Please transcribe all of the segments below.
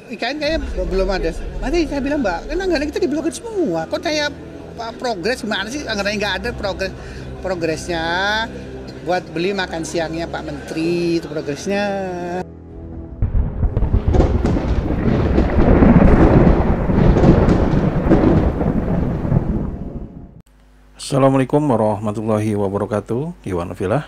IKN kayaknya belum ada. Nanti saya bilang, Mbak, kan anggaran kita diblokir semua. Kok kayak progres gimana sih? Anggarannya nggak ada progresnya. Buat beli makan siangnya Pak Menteri, itu progresnya. Assalamualaikum warahmatullahi wabarakatuh. Iwan Filah.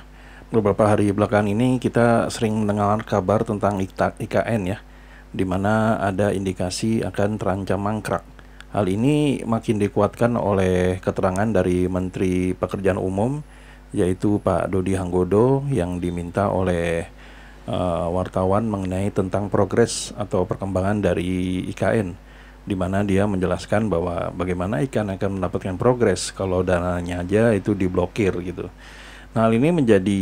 Beberapa hari belakangan ini kita sering mendengar kabar tentang IKN ya, di mana ada indikasi akan terancam mangkrak. Hal ini makin dikuatkan oleh keterangan dari Menteri Pekerjaan Umum, yaitu Pak Dodi Hanggodo, yang diminta oleh wartawan mengenai tentang progres atau perkembangan dari IKN, di mana dia menjelaskan bahwa bagaimana IKN akan mendapatkan progres kalau dananya aja itu diblokir gitu. Nah, hal ini menjadi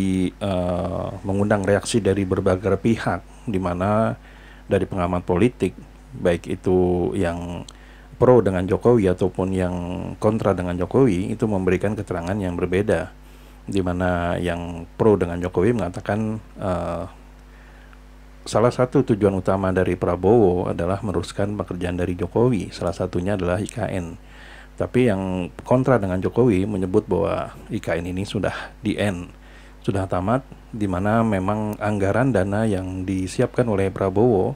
mengundang reaksi dari berbagai pihak, di mana dari pengamat politik, baik itu yang pro dengan Jokowi ataupun yang kontra dengan Jokowi, itu memberikan keterangan yang berbeda, di mana yang pro dengan Jokowi mengatakan salah satu tujuan utama dari Prabowo adalah meneruskan pekerjaan dari Jokowi, salah satunya adalah IKN. Tapi yang kontra dengan Jokowi menyebut bahwa IKN ini sudah di end, sudah tamat, di mana memang anggaran dana yang disiapkan oleh Prabowo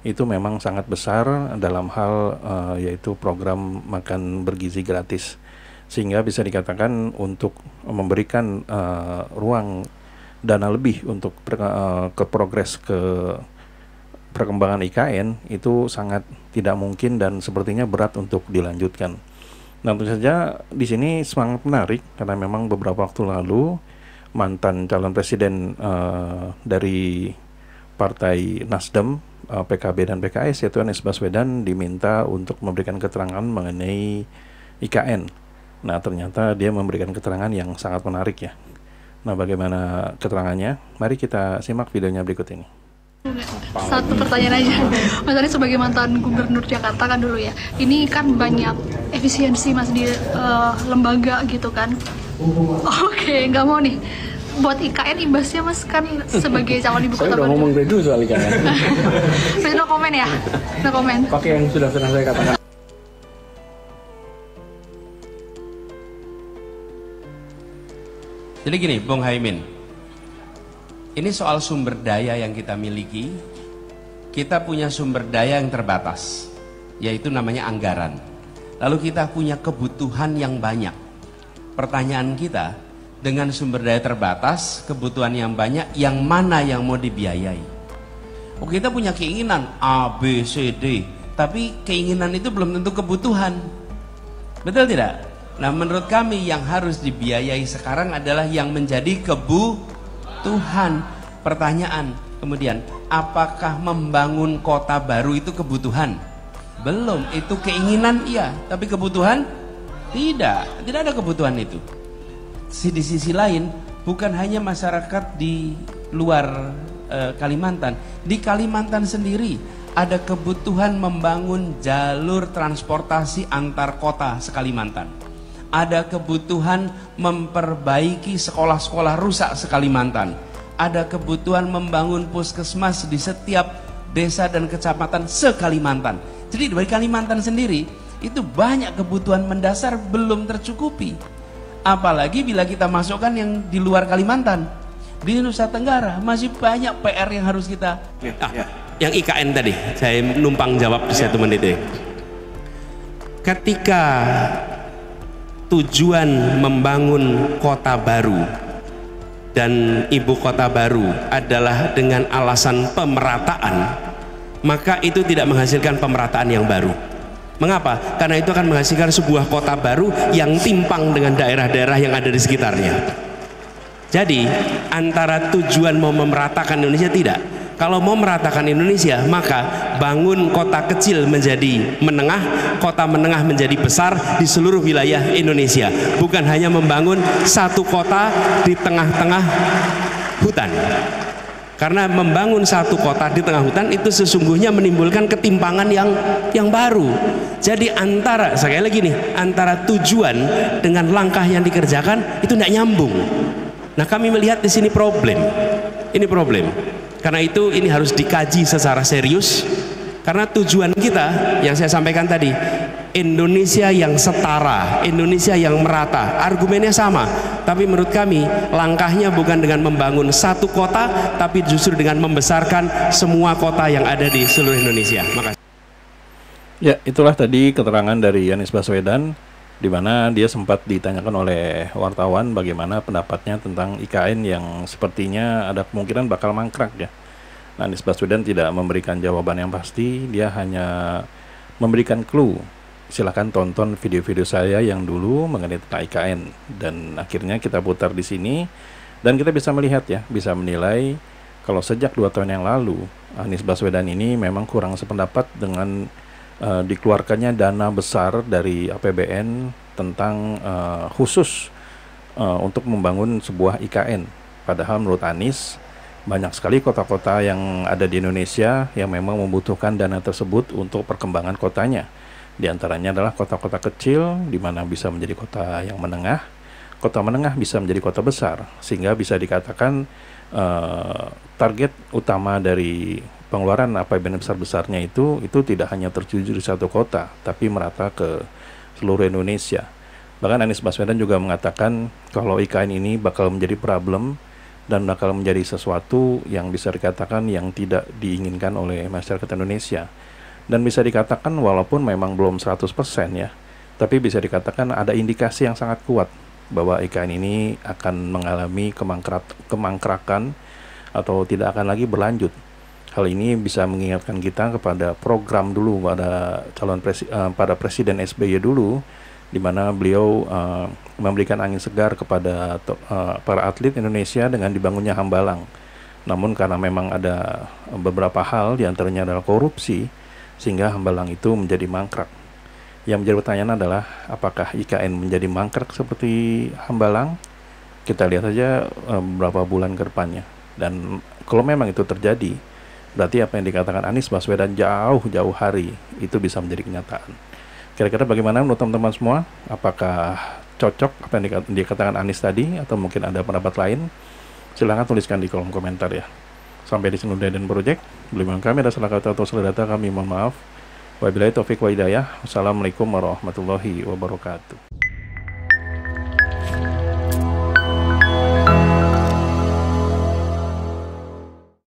itu memang sangat besar dalam hal yaitu program makan bergizi gratis, sehingga bisa dikatakan untuk memberikan ruang dana lebih untuk ke progres ke perkembangan IKN itu sangat tidak mungkin dan sepertinya berat untuk dilanjutkan. Nah, tentu saja di sini sangat menarik karena memang beberapa waktu lalu mantan calon presiden dari Partai Nasdem, PKB dan PKS, yaitu Anies Baswedan, diminta untuk memberikan keterangan mengenai IKN. Nah, ternyata dia memberikan keterangan yang sangat menarik ya. Nah, bagaimana keterangannya? Mari kita simak videonya berikut ini. Satu pertanyaan aja, Mas Anies sebagai mantan gubernur Jakarta kan dulu ya, ini kan banyak efisiensi Mas di lembaga gitu kan. Oke, nggak mau nih buat IKN imbasnya Mas kan sebagai calon ibu kota. Saya udah ngomong dari dulu soal IKN. Saya no komen ya, no komen. Pakai yang sudah pernah saya katakan. Jadi gini, Bung Haimin, ini soal sumber daya yang kita miliki. Kita punya sumber daya yang terbatas, yaitu namanya anggaran. Lalu kita punya kebutuhan yang banyak. Pertanyaan kita, dengan sumber daya terbatas, kebutuhan yang banyak, yang mana yang mau dibiayai? Oh, kita punya keinginan A, B, C, D, tapi keinginan itu belum tentu kebutuhan. Betul tidak? Nah, menurut kami yang harus dibiayai sekarang adalah yang menjadi kebutuhan. Pertanyaan kemudian, apakah membangun kota baru itu kebutuhan? Belum, itu keinginan iya, tapi kebutuhan tidak ada kebutuhan itu. Di sisi lain, bukan hanya masyarakat di luar Kalimantan, di Kalimantan sendiri ada kebutuhan membangun jalur transportasi antar kota se-Kalimantan. Ada kebutuhan memperbaiki sekolah-sekolah rusak se-Kalimantan. Ada kebutuhan membangun puskesmas di setiap desa dan kecamatan se-Kalimantan. Jadi dari Kalimantan sendiri itu banyak kebutuhan mendasar belum tercukupi. Apalagi bila kita masukkan yang di luar Kalimantan, di Nusa Tenggara masih banyak PR yang harus kita. Yang IKN tadi saya numpang jawab di 1 menit deh. Ketika tujuan membangun kota baru dan ibu kota baru adalah dengan alasan pemerataan, maka itu tidak menghasilkan pemerataan yang baru. Mengapa? Karena itu akan menghasilkan sebuah kota baru yang timpang dengan daerah-daerah yang ada di sekitarnya. Jadi antara tujuan mau memeratakan Indonesia tidak. Kalau mau meratakan Indonesia, maka bangun kota kecil menjadi menengah, kota menengah menjadi besar di seluruh wilayah Indonesia. Bukan hanya membangun satu kota di tengah-tengah hutan. Karena membangun satu kota di tengah hutan itu sesungguhnya menimbulkan ketimpangan yang baru. Jadi sekali lagi nih, antara tujuan dengan langkah yang dikerjakan itu tidak nyambung. Nah, kami melihat di sini problem. Ini problem. Karena itu ini harus dikaji secara serius Karena tujuan kita yang saya sampaikan tadi, Indonesia yang setara, Indonesia yang merata. Argumennya sama, tapi menurut kami langkahnya bukan dengan membangun satu kota, tapi justru dengan membesarkan semua kota yang ada di seluruh Indonesia. Makasih. Ya, itulah tadi keterangan dari Anies Baswedan, di mana dia sempat ditanyakan oleh wartawan bagaimana pendapatnya tentang IKN yang sepertinya ada kemungkinan bakal mangkrak ya. Anies Baswedan tidak memberikan jawaban yang pasti, dia hanya memberikan clue. Silahkan tonton video-video saya yang dulu mengenai tentang IKN, dan akhirnya kita putar di sini dan kita bisa melihat ya, bisa menilai kalau sejak 2 tahun yang lalu Anies Baswedan ini memang kurang sependapat dengan dikeluarkannya dana besar dari APBN tentang khusus untuk membangun sebuah IKN. Padahal menurut Anies banyak sekali kota-kota yang ada di Indonesia yang memang membutuhkan dana tersebut untuk perkembangan kotanya. Di antaranya adalah kota-kota kecil, di mana bisa menjadi kota yang menengah, kota menengah bisa menjadi kota besar, sehingga bisa dikatakan target utama dari pengeluaran APBN besar-besarnya itu tidak hanya tertuju di satu kota, tapi merata ke seluruh Indonesia. Bahkan Anies Baswedan juga mengatakan kalau IKN ini bakal menjadi problem dan bakal menjadi sesuatu yang bisa dikatakan yang tidak diinginkan oleh masyarakat Indonesia. Dan bisa dikatakan walaupun memang belum 100% ya, tapi bisa dikatakan ada indikasi yang sangat kuat bahwa IKN ini akan mengalami kemangkrakan atau tidak akan lagi berlanjut. Hal ini bisa mengingatkan kita kepada program dulu pada Presiden SBY dulu, di mana beliau memberikan angin segar kepada para atlet Indonesia dengan dibangunnya Hambalang. Namun karena memang ada beberapa hal, diantaranya adalah korupsi, sehingga Hambalang itu menjadi mangkrak. Yang menjadi pertanyaan adalah apakah IKN menjadi mangkrak seperti Hambalang? Kita lihat saja beberapa bulan ke depannya. Dan kalau memang itu terjadi, berarti apa yang dikatakan Anies Baswedan jauh-jauh hari itu bisa menjadi kenyataan. Kira-kira bagaimana menurut teman-teman semua? Apakah cocok apa yang dikatakan Anies tadi, atau mungkin ada pendapat lain? Silahkan tuliskan di kolom komentar ya. Sampai di sini Deden Project. Belum kami ada salah kata atau salah data, kami mohon maaf. Wabillahi taufiq wa hidayah. Wassalamualaikum warahmatullahi wabarakatuh.